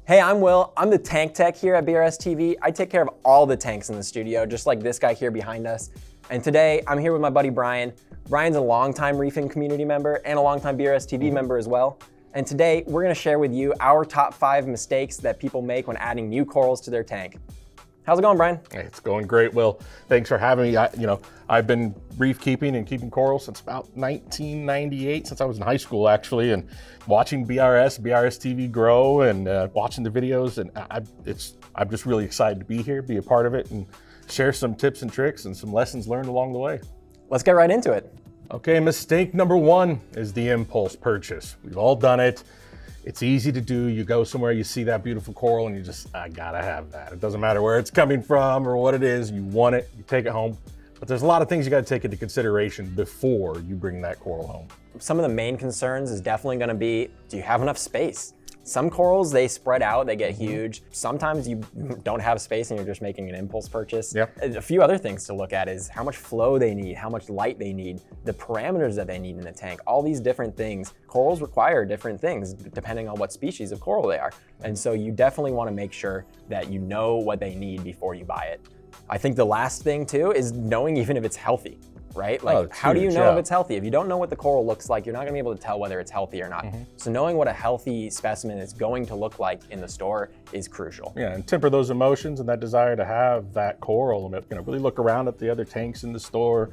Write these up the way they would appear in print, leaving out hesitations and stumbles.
Hey, I'm Will. I'm the tank tech here at BRStv. I take care of all the tanks in the studio, just like this guy here behind us. And today I'm here with my buddy Brian. Brian's a longtime reefing community member and a longtime BRStv member as well. And today we're gonna share with you our top 5 mistakes that people make when adding new corals to their tank. How's it going, Brian? Hey, it's going great, Will. Thanks for having me. I've been reef keeping and keeping corals since about 1998, since I was in high school, actually, and watching BRStv grow and watching the videos. And I'm just really excited to be here, be a part of it, and share some tips and tricks and some lessons learned along the way. Let's get right into it. Okay, mistake number 1 is the impulse purchase. We've all done it. It's easy to do. You go somewhere, you see that beautiful coral, and you just, I gotta have that. It doesn't matter where it's coming from or what it is, you want it, you take it home. But there's a lot of things you gotta take into consideration before you bring that coral home. Some of the main concerns is definitely gonna be, do you have enough space? Some corals, they spread out, they get huge. Sometimes you don't have space and you're just making an impulse purchase. Yep. A few other things to look at is how much flow they need, how much light they need, the parameters that they need in the tank, all these different things. Corals require different things depending on what species of coral they are. And so you definitely wanna make sure that you know what they need before you buy it. I think the last thing too is knowing even if it's healthy. Right? Like, how do you know if it's healthy? If you don't know what the coral looks like, you're not gonna be able to tell whether it's healthy or not. So knowing what a healthy specimen is going to look like in the store is crucial. Yeah, and temper those emotions and that desire to have that coral. And really look around at the other tanks in the store.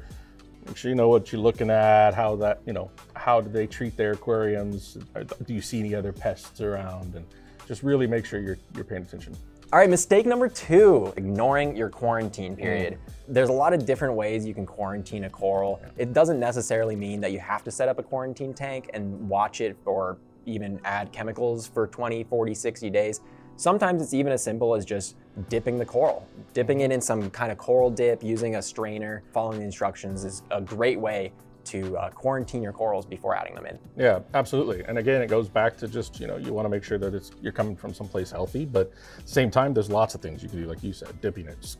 Make sure you know what you're looking at, how do they treat their aquariums? Do you see any other pests around? And just really make sure you're paying attention. All right, mistake number 2, ignoring your quarantine period. There's a lot of different ways you can quarantine a coral. It doesn't necessarily mean that you have to set up a quarantine tank and watch it or even add chemicals for 20, 40, 60 days. Sometimes it's even as simple as just dipping the coral. Dipping it in some kind of coral dip, using a strainer, following the instructions is a great way to quarantine your corals before adding them in. Yeah, absolutely. And again, it goes back to just, you want to make sure that you're coming from someplace healthy, but at the same time, there's lots of things you can do, like you said, dipping it, just,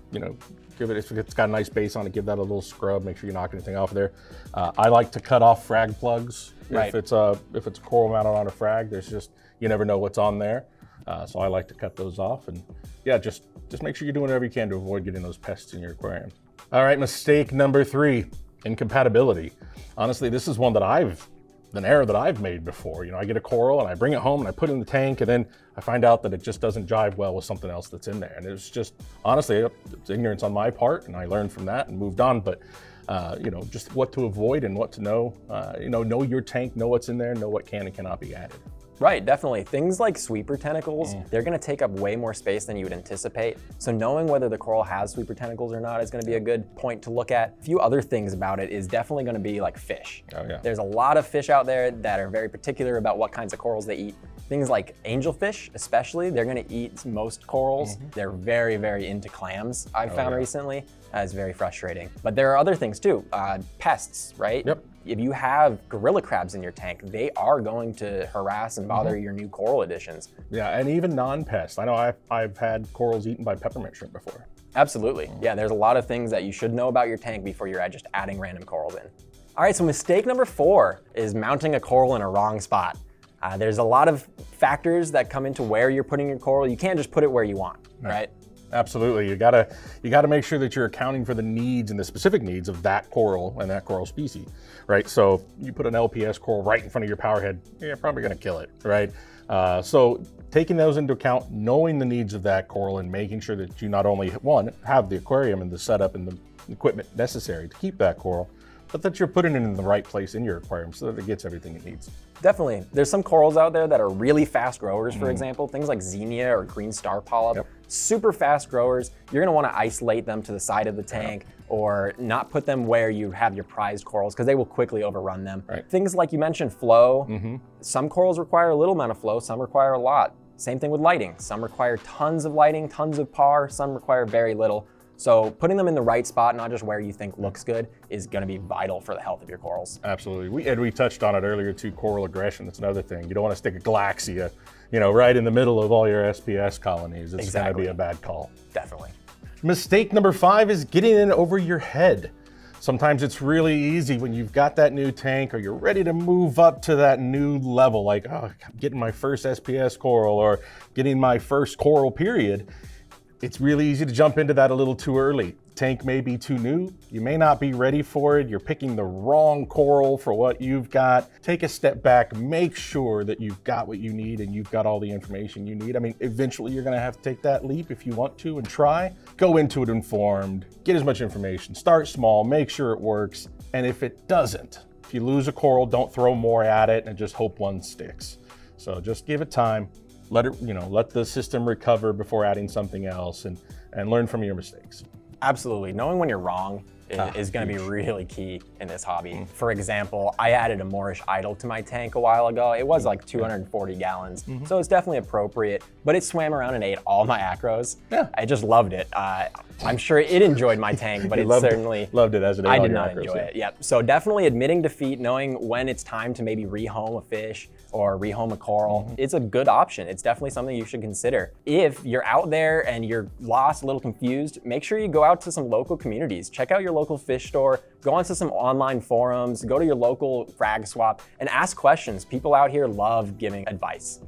give it, if it's got a nice base on it, give that a little scrub, make sure you knock anything off of there. I like to cut off frag plugs. Right. If it's a coral mounted on a frag, there's just, you never know what's on there. So I like to cut those off, and yeah, just make sure you're doing whatever you can to avoid getting those pests in your aquarium. All right, mistake number 3. Incompatibility. Honestly, this is an error that I've made before. I get a coral and I bring it home and I put it in the tank, and then I find out that it just doesn't jive well with something else that's in there. And it's just, honestly, it's ignorance on my part, and I learned from that and moved on. But just what to avoid and what to know. Know your tank, know what's in there, know what can and cannot be added. Right, definitely. Things like sweeper tentacles, they're gonna take up way more space than you would anticipate. So knowing whether the coral has sweeper tentacles or not is gonna be a good point to look at. A few other things about it is definitely gonna be like fish. Oh, yeah. There's a lot of fish out there that are very particular about what kinds of corals they eat. Things like angelfish, especially, they're gonna eat most corals. They're very, very into clams, I've found recently. That is very frustrating. But there are other things too. Pests, right? Yep. If you have gorilla crabs in your tank, they are going to harass and bother your new coral additions. Yeah, and even non-pests. I know I've had corals eaten by peppermint shrimp before. Absolutely. Yeah, there's a lot of things that you should know about your tank before you're just adding random corals in. All right, so mistake number 4 is mounting a coral in a wrong spot. There's a lot of factors that come into where you're putting your coral. You can't just put it where you want, right? Absolutely. You gotta make sure that you're accounting for the needs and the specific needs of that coral and that coral species, right? So you put an LPS coral right in front of your power head, you're probably gonna kill it, right? So taking those into account, knowing the needs of that coral and making sure that you not only, one, have the aquarium and the setup and the equipment necessary to keep that coral, but that you're putting it in the right place in your aquarium so that it gets everything it needs. Definitely. There's some corals out there that are really fast growers, for example, things like xenia or green star polyp, super fast growers. You're gonna wanna isolate them to the side of the tank or not put them where you have your prized corals because they will quickly overrun them. Right. Things like you mentioned, flow. Some corals require a little amount of flow, some require a lot. Same thing with lighting. Some require tons of lighting, tons of PAR, some require very little. So putting them in the right spot, not just where you think looks good, is gonna be vital for the health of your corals. Absolutely. We touched on it earlier too, coral aggression. That's another thing. You don't wanna stick a Galaxia, right in the middle of all your SPS colonies. It's gonna be a bad call. Definitely. Mistake number 5 is getting in over your head. Sometimes it's really easy when you've got that new tank or you're ready to move up to that new level, like, oh, I'm getting my first SPS coral or getting my first coral period. It's really easy to jump into that a little too early. Tank may be too new. You may not be ready for it. You're picking the wrong coral for what you've got. Take a step back, make sure that you've got what you need and you've got all the information you need. I mean, eventually you're gonna have to take that leap if you want to and try. Go into it informed, get as much information, start small, make sure it works. And if it doesn't, if you lose a coral, don't throw more at it and just hope one sticks. So just give it time. Let it, let the system recover before adding something else and learn from your mistakes. Absolutely. Knowing when you're wrong is going to be really key in this hobby. For example, I added a Moorish idol to my tank a while ago. It was like 240 gallons, so it's definitely appropriate, but it swam around and ate all my acros. Yeah. I just loved it. I'm sure it enjoyed my tank, but it certainly loved it as it ate. I did not enjoy it. Yep. So definitely admitting defeat, knowing when it's time to maybe rehome a fish or rehome a coral, it's a good option. It's definitely something you should consider. If you're out there and you're lost, a little confused, make sure you go out to some local communities. Check out your local fish store, go onto some online forums, go to your local frag swap and ask questions. People out here love giving advice.